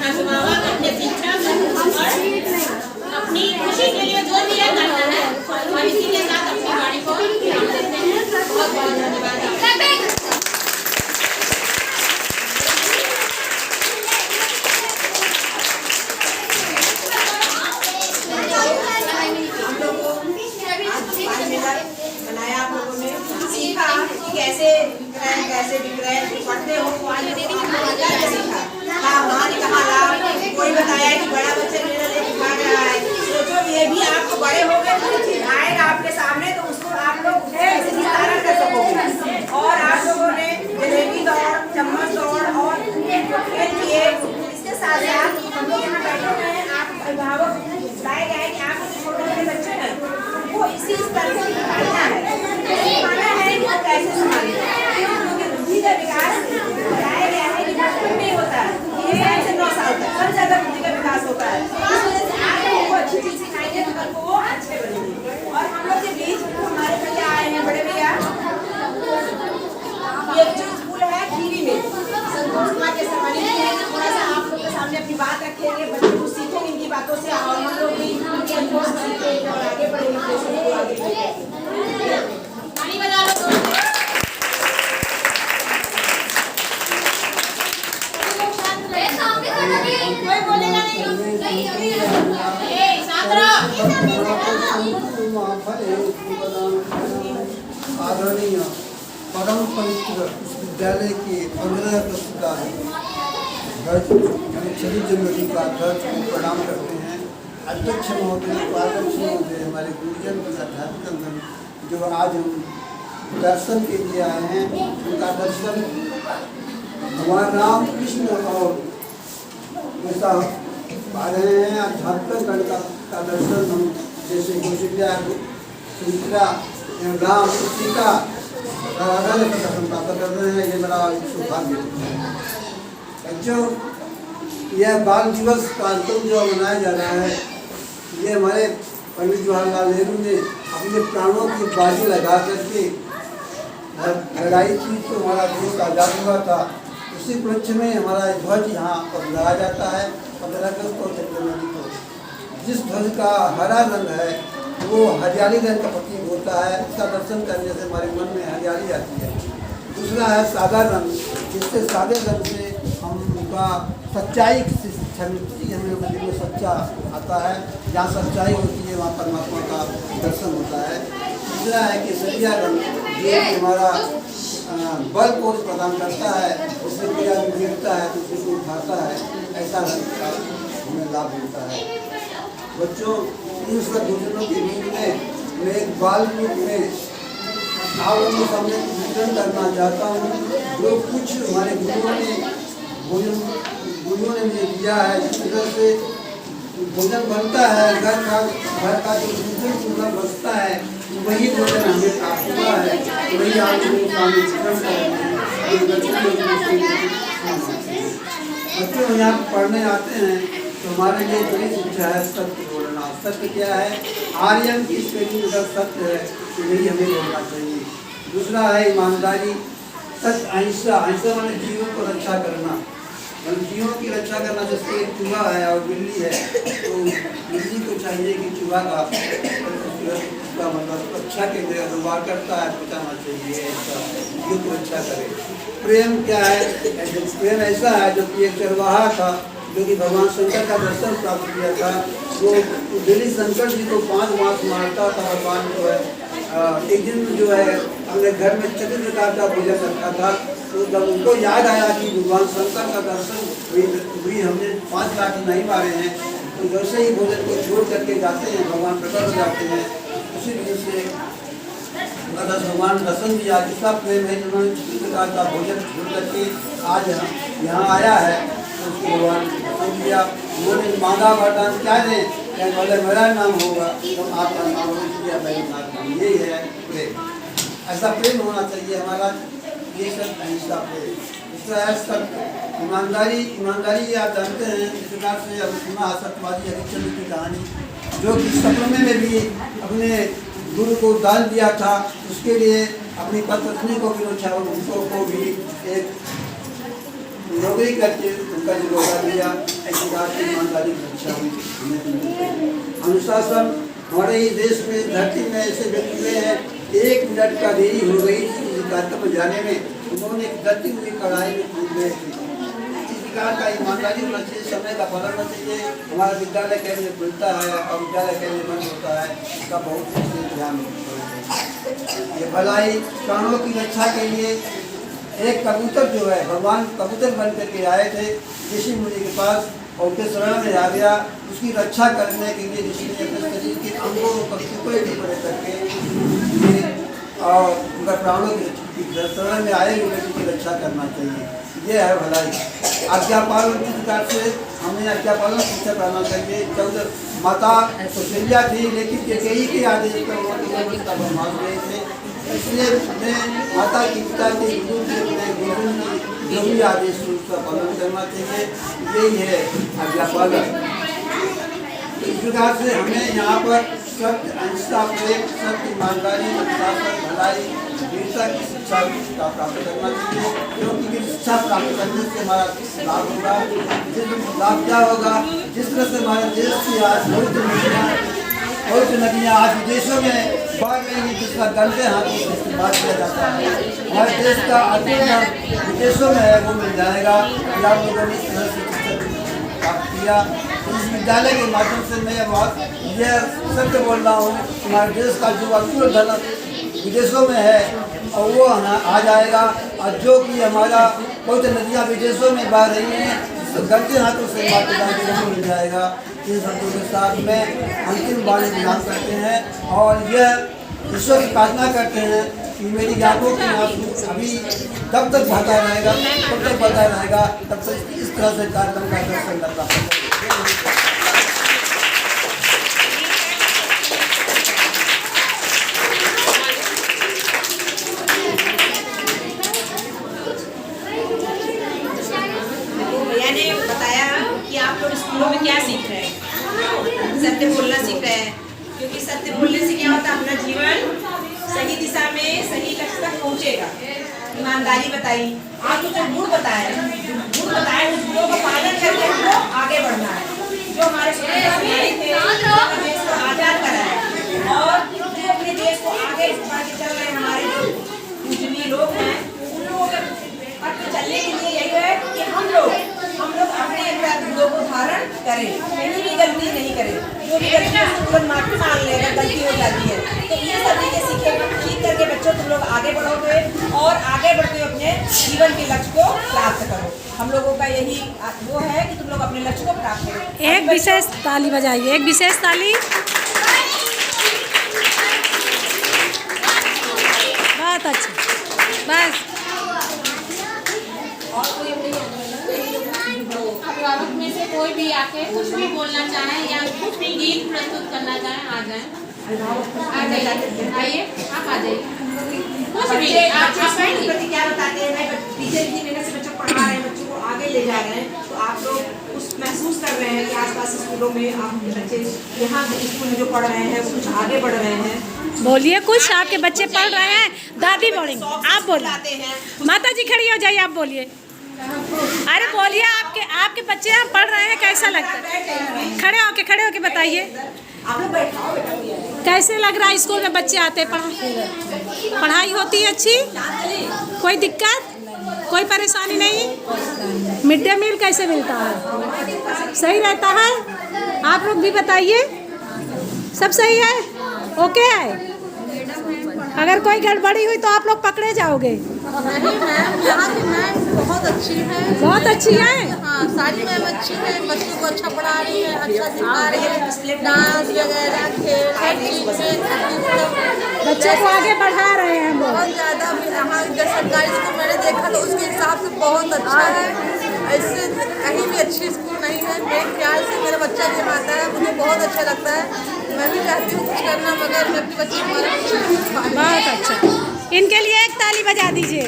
अपना स्वभाव अपने शिक्षा और अपनी खुशी के लिए जो भी है करना है और इसी के साथ अपनी गाड़ी को विराम देते हैं। बहुत बहुत धन्यवाद। बनाया आप लोगों ने सीखा कि कैसे विक्रय पढ़ते हो क्या सीखा कहाँ कोई बताया कि बड़ा बच्चा निर्णय लेके भाग रहा है। सोचो ये भी आपको बड़े हो गए कोई चीज आएगा आपके सामने तो उसको आप लोग निस्तारण कर सकोगे। और आप लोगों ने जलेबी दौड़ चम्मच दौड़ और खेल किए। इसके साथ साथ हम लोग यहाँ बैठे हुए हैं आप अभिभावक बताए गए कि आप छोटे छोटे बच्चे हैं वो इसी स्तर से सिखाना है कि वो कैसे संभालें क्योंकि बुद्धि का विकास बताया गया है कि बचपन में होता है 1 साल से 9 साल तक सबसे ज्यादा बुद्धि का विकास होता है। इस वजह से आप लोगों को अच्छी चीज सिखाएंगे तो कल को वो अच्छे बनेंगे। और हम लोग के बीच हमारे भैया आए हैं बड़े भैया ये जो स्कूल है खीरी में संतोष कुमार के सरवानी है थोड़ा सा आप लोग के सामने अपनी बात रखेंगे बच्चे कुछ सीखेंगे इनकी बातों से और हम लोग भी सीखेंगे और आगे बढ़ेंगे पानी बजा लो तो कोई बोलेगा नहीं शांत रहो। आदरणीय परम पवित्र विद्यालय के 15 प्रस्तुता है 26 जनवरी का अध्यक्ष को प्रणाम करते हैं। अध्यक्ष महोदय उपाध्यक्ष महोदय हमारे गुरुजन अध्यात्म जो आज हम दर्शन के लिए आए हैं उनका दर्शन भगवान राम कृष्ण और ऐसा पा रहे हैं। अध्यात्म गण का दर्शन हम जैसे कौशल्या सुमित्रा राम सीता राधा का दर्शन प्राप्त कर रहे हैं। ये मेरा सौभाग्य है। बच्चों यह बाल दिवस कार्यक्रम जो मनाया जा रहा है ये हमारे पंडित जवाहरलाल नेहरू ने अपने प्राणों की बाजी लगा करके लड़ाई थी तो हमारा देश आज़ाद हुआ था। उसी उपलक्ष्य में हमारा ध्वज यहाँ पर लगाया जाता है 15 अगस्त और 17 जनवरी को। जिस ध्वज का हरा रंग है वो हरियाली रंग का प्रतीक होता है। इसका दर्शन करने से हमारे मन में हरियाली आती है। दूसरा है सादा रंग जिससे सादे रंग से हम उनका सच्चाई हमें मंदिर में सच्चा आता है। जहाँ सच्चाई होती है वहाँ परमात्मा का दर्शन होता है। तीसरा है कि सरिया रंग जो हमारा बल को प्रदान करता है उससे कोई आदमी गिरता है तो उसे उठाता है ऐसा रंग का हमें लाभ मिलता है। बच्चों इन सब भोजनों के बीच में मैं एक बाल रूप में आप लोगों के सामने वितरण करना चाहता हूँ जो कुछ हमारे गुरुओं ने मुझे दिया है। जिस तरह से भोजन बनता है घर का जो भोजन पूरा बचता है वही भोजन हमें प्राप्त हुआ है वही आप लोगों के सामने वितरण कर रहे हैं। बच्चों हम यहाँ पढ़ने आते हैं तो हमारे लिए बड़ी शिक्षा है सत्य बोलना। सत्य क्या है? आर्यन की स्पेलिंग अगर सत्य है तो यही हमें बोलना चाहिए। दूसरा है ईमानदारी सत्य अहिंसा। अहिंसा माने जीवों को रक्षा करना जीवों की रक्षा करना। जैसे एक चूहा है और बिल्ली है तो बिल्ली को चाहिए कि चूहा का मतलब रक्षा के लिए व्यवहार करता है बचाना चाहिए जीव को रक्षा करे। प्रेम क्या है? प्रेम ऐसा है जो कि एक चरवाहा था जो कि भगवान शंकर का दर्शन प्राप्त किया था। वो दिल्ली शंकर जी को 5 मास मारता था। भगवान जो है एक दिन जो है हमने घर में चतुर प्रकार का भोजन रखा था तो जब उनको याद आया कि भगवान शंकर का दर्शन हुई हमने 5 लाख नहीं मारे हैं तो जैसे ही भोजन को छोड़ करके जाते हैं भगवान प्रकट हो जाते हैं। उसी वजह से भगवान दर्शन दिया जिसका प्रेम है जिन्होंने चतुर प्रकार का भोजन छोड़ करके आज यहाँ आया है तो उसको भगवान दर्शन दिया। उन्होंने मांगा वरदान क्या दें बोले मेरा नाम होगा तो आपका नाम होगा इसलिए मेरा नाम यही है प्रेम। ऐसा प्रेम होना चाहिए हमारा। ये सब अहिंसा प्रेम। दूसरा है सत्य ईमानदारी। ईमानदारी आप जानते हैं इस प्रकार से अब सुना सत्यवादी हरिश्चंद्र की कहानी जो कि सपने में भी अपने गुरु को दान दिया था उसके लिए अपनी पत्नी को भी उनको भी एक नौकरी करके उनका जो रोजगार लिया, ऐसी बात की ईमानदारी की रक्षा हमें मिलती है। अनुशासन हमारे ही देश में, धरती में ऐसे व्यक्ति हुए हैं, 1 मिनट का देरी हो गई थी कार्यक्रम में जाने में, उन्होंने गलती हुई कढ़ाई में कूद गए थे। इस प्रकार का ईमानदारी होना चाहिए, समय का पालन होना चाहिए। हमारा विद्यालय केंद्र खुलता है और विद्यालय केंद्र बंद होता है, इसका बहुत ध्यान रखना चाहिए। ये भलाई प्राणों की रक्षा के लिए एक कबूतर जो है, भगवान कबूतर बन करके आए थे ऋषि मुनि के पास और उनके शरण में आ गया। उसकी रक्षा करने के लिए ऋषि ने अपने शरीर के अंगों को टुकड़े टुकड़े करके और उनका प्राणों की शरण में आए हुए की रक्षा करना चाहिए। ये है भलाई। आज्ञा पालन किस प्रकार से हमने आज्ञा पालन शिक्षा पालना चाहिए। 14 माता कौशल्या थी, लेकिन कैकेयी के आदेश पर वो बनवास गए थे, इसलिए मैं माता की पिता के गुरु की जो भी आदेश उसका पालन करना चाहिए। यही है आज्ञा पालन। इस प्रकार से हमें यहाँ पर सत्य, अहिंसा, प्रेम, सत्य, ईमानदारी, अनुशासन, भलाई, वीरता की शिक्षा का प्राप्त करना चाहिए, क्योंकि शिक्षा प्राप्त करने से हमारा लाभ होगा। जिस लाभ क्या होगा, जिस तरह से हमारे देश की आज बहुत नदियाँ आज विदेशों में बढ़ रही हैं, जिसका गंदे हाथों से इस्तेमाल किया जाता है। हमारे देश का अध्ययन विदेशों में है, वो मिल जाएगा। आप लोगों ने इस तरह से शिक्षा प्राप्त किया। इस विद्यालय के माध्यम से मैं यह सत्य बोल रहा हूँ, हमारे देश का जो अतुल धन विदेशों में है और वो आ जाएगा। और जो कि हमारा बहुत नदियाँ विदेशों में बह रही हैं, गंदे हाथों से मात्र मिल जाएगा। इन शब्दों के साथ में अंतिम वाणी प्रदान करते हैं और यह ईश्वर की प्रार्थना करते हैं कि मेरी यादों के आंसू अभी तब तक बहता रहेगा, तब तक बहता रहेगा, तब तक इस तरह से कार्यक्रम का दर्शन कर रहा है। आप लोग स्कूलों में क्या सीख रहे हैं? सत्य बोलना सीख रहे हैं, क्योंकि सत्य बोलने से क्या होता है, अपना जीवन सही दिशा में सही लक्ष्य तक पहुंचेगा। ईमानदारी बताई, आपको जो गुण बताया उस गुणों का पालन करके हमको आगे बढ़ना है। जो हमारे देश को आजाद कराया और जो अपने देश को आगे बढ़ा के चल रहे हमारे जो पूजनीय लोग हैं, उन लोगों के पथ पे चलने के लिए यही है कि हम लोग अपने गुणों को धारण करें, कहीं भी गलती नहीं करें। जो भी गलती है तुरंत माफी मांग ले, अगर गलती हो जाती है तो ये सब चीजें सीख करके बच्चों तुम लोग आगे बढ़ोगे और आगे बढ़ते अपने जीवन के लक्ष्य को प्राप्त करो। हम लोगों का यही वो है कि तुम लोग अपने लक्ष्य को प्राप्त करो। एक विशेष ताली बजाइए, एक विशेष ताली। बहुत अच्छा, बस। अभिभावक में से कोई भी आके कुछ भी बोलना चाहे या कुछ भी गीत प्रस्तुत करना चाहे, आ जाए, आइए, आप आ जाइए। कुछ भी आप प्रति क्या बताते हैं, टीचर इतनी मेहनत से बच्चों को पढ़ा रहे हैं, बच्चों को आगे ले जा रहे हैं, तो आप लोग कुछ महसूस कर रहे हैं कि आसपास स्कूलों में आपके बच्चे यहाँ स्कूल में जो पढ़ रहे हैं कुछ आगे बढ़ रहे हैं? बोलिए, कुछ आपके बच्चे पढ़ रहे हैं। दादी बोलेंगे, आप बोलिए। माता जी खड़ी हो जाइए, आप बोलिए। अरे बोलिए, आपके बच्चे यहाँ पढ़ रहे हैं, कैसा लगता है? खड़े होके बताइए, कैसे लग रहा है? स्कूल में बच्चे आते हैं, पढ़ाई होती है अच्छी, कोई दिक्कत, कोई परेशानी नहीं? मिड डे मील कैसे मिलता है? सही रहता है? आप लोग भी बताइए, सब सही है, ओके है? अगर कोई गड़बड़ी हुई तो आप लोग पकड़े जाओगे। नहीं मैम, यहाँ की मैम बहुत अच्छी है। बहुत अच्छी है? हाँ, सारी मैम अच्छी है, बच्चों को अच्छा पढ़ा रही है, अच्छा सिखा रही है, डांस वगैरह, खेल, हर चीज़ में बच्चों को आगे बढ़ा रहे हैं हम लोग। बहुत ज़्यादा। यहाँ जब सरकारी स्कूल मैंने देखा तो उसके हिसाब से बहुत अच्छा है। ऐसे कहीं भी अच्छी स्कूल नहीं है। मेरे ख्याल से मेरा बच्चा भी आता है, मुझे बहुत अच्छा लगता है। मैं भी चाहती हूँ कुछ करना, मगर मैं अपने बच्चे को बहुत अच्छा। इनके लिए एक ताली बजा दीजिए।